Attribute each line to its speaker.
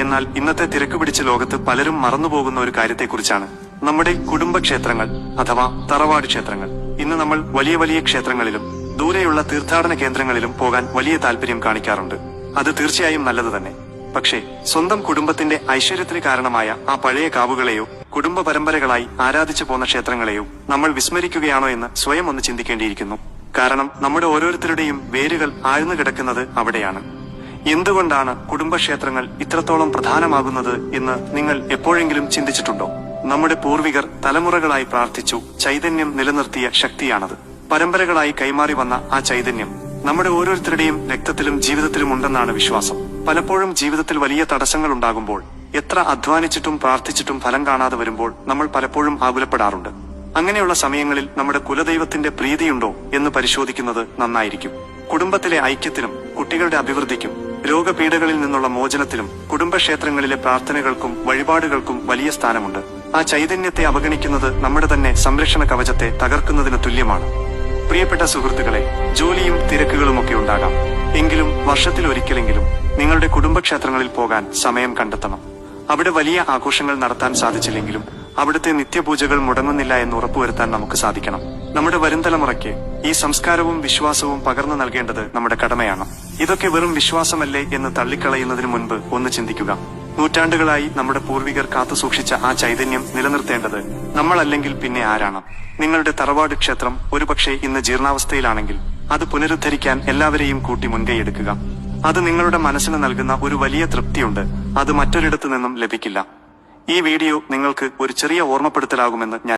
Speaker 1: എന്നാൽ ഇന്നത്തെ തിരക്കുപിടിച്ച ലോകത്ത് പലരും മറന്നുപോകുന്ന ഒരു കാര്യത്തെക്കുറിച്ചാണ്. നമ്മുടെ കുടുംബക്ഷേത്രങ്ങൾ അഥവാ തറവാട് ക്ഷേത്രങ്ങൾ. ഇന്ന് നമ്മൾ വലിയ വലിയ ക്ഷേത്രങ്ങളിലും ദൂരെയുള്ള തീർത്ഥാടന കേന്ദ്രങ്ങളിലും പോകാൻ വലിയ താല്പര്യം കാണിക്കാറുണ്ട്. അത് തീർച്ചയായും നല്ലത് തന്നെ. പക്ഷേ സ്വന്തം കുടുംബത്തിന്റെ ഐശ്വര്യത്തിന് കാരണമായ ആ പഴയ കാവുകളെയോ കുടുംബ പരമ്പരകളായി ആരാധിച്ചു പോന്ന ക്ഷേത്രങ്ങളെയോ നമ്മൾ വിസ്മരിക്കുകയാണോ എന്ന് സ്വയം ഒന്ന് ചിന്തിക്കേണ്ടിയിരിക്കുന്നു. കാരണം നമ്മുടെ ഓരോരുത്തരുടെയും വേരുകൾ ആഴ്ന്നു കിടക്കുന്നത് അവിടെയാണ്. എന്തുകൊണ്ടാണ് കുടുംബക്ഷേത്രങ്ങൾ ഇത്രത്തോളം പ്രധാനമാകുന്നത് എന്ന് നിങ്ങൾ എപ്പോഴെങ്കിലും ചിന്തിച്ചിട്ടുണ്ടോ? നമ്മുടെ പൂർവികർ തലമുറകളായി പ്രാർത്ഥിച്ചു ചൈതന്യം നിലനിർത്തിയ ശക്തിയാണത്. പരമ്പരകളായി കൈമാറി വന്ന ആ ചൈതന്യം നമ്മുടെ ഓരോരുത്തരുടെയും രക്തത്തിലും ജീവിതത്തിലും ഉണ്ടെന്നാണ് വിശ്വാസം. പലപ്പോഴും ജീവിതത്തിൽ വലിയ തടസ്സങ്ങൾ ഉണ്ടാകുമ്പോൾ, എത്ര അധ്വാനിച്ചിട്ടും പ്രാർത്ഥിച്ചിട്ടും ഫലം കാണാതെ വരുമ്പോൾ നമ്മൾ പലപ്പോഴും ആകുലപ്പെടാറുണ്ട്. അങ്ങനെയുള്ള സമയങ്ങളിൽ നമ്മുടെ കുലദൈവത്തിന്റെ പ്രീതിയുണ്ടോ എന്ന് പരിശോധിക്കുന്നത് നന്നായിരിക്കും. കുടുംബത്തിലെ ഐക്യത്തിനും കുട്ടികളുടെ അഭിവൃദ്ധിക്കും രോഗപീഠകളിൽ നിന്നുള്ള മോചനത്തിലും കുടുംബക്ഷേത്രങ്ങളിലെ പ്രാർത്ഥനകൾക്കും വഴിപാടുകൾക്കും വലിയ സ്ഥാനമുണ്ട്. ആ ചൈതന്യത്തെ അവഗണിക്കുന്നത് നമ്മുടെ തന്നെ സംരക്ഷണ കവചത്തെ തകർക്കുന്നതിന് തുല്യമാണ്. പ്രിയപ്പെട്ട സുഹൃത്തുക്കളെ, ജോലിയും തിരക്കുകളുമൊക്കെ ഉണ്ടാകാം. എങ്കിലും വർഷത്തിലൊരിക്കലെങ്കിലും നിങ്ങളുടെ കുടുംബക്ഷേത്രങ്ങളിൽ പോകാൻ സമയം കണ്ടെത്തണം. അവിടെ വലിയ ആഘോഷങ്ങൾ നടത്താൻ സാധിച്ചില്ലെങ്കിലും അവിടുത്തെ നിത്യപൂജകൾ മുടങ്ങുന്നില്ല എന്ന് ഉറപ്പുവരുത്താൻ നമുക്ക് സാധിക്കണം. നമ്മുടെ വരും തലമുറയ്ക്ക് ഈ സംസ്കാരവും വിശ്വാസവും പകർന്നു നൽകേണ്ടത് നമ്മുടെ കടമയാണ്. ഇതൊക്കെ വെറും വിശ്വാസമല്ലേ എന്ന് തള്ളിക്കളയുന്നതിന് മുൻപ് ഒന്ന് ചിന്തിക്കുക. നൂറ്റാണ്ടുകളായി നമ്മുടെ പൂർവികർ കാത്തുസൂക്ഷിച്ച ആ ചൈതന്യം നിലനിർത്തേണ്ടത് നമ്മളല്ലെങ്കിൽ പിന്നെ ആരാണ്? നിങ്ങളുടെ തറവാട് ക്ഷേത്രം ഒരുപക്ഷെ ഇന്ന് ജീർണാവസ്ഥയിലാണെങ്കിൽ അത് പുനരുദ്ധരിക്കാൻ എല്ലാവരെയും കൂട്ടി മുൻകൈയെടുക്കുക. അത് നിങ്ങളുടെ മനസ്സിന് നൽകുന്ന ഒരു വലിയ തൃപ്തിയുണ്ട്. അത് മറ്റൊരിടത്തു നിന്നും ലഭിക്കില്ല. ഈ വീഡിയോ നിങ്ങൾക്ക് ഒരു ചെറിയ ഓർമ്മപ്പെടുത്തലാകുമെന്ന് ഞാൻ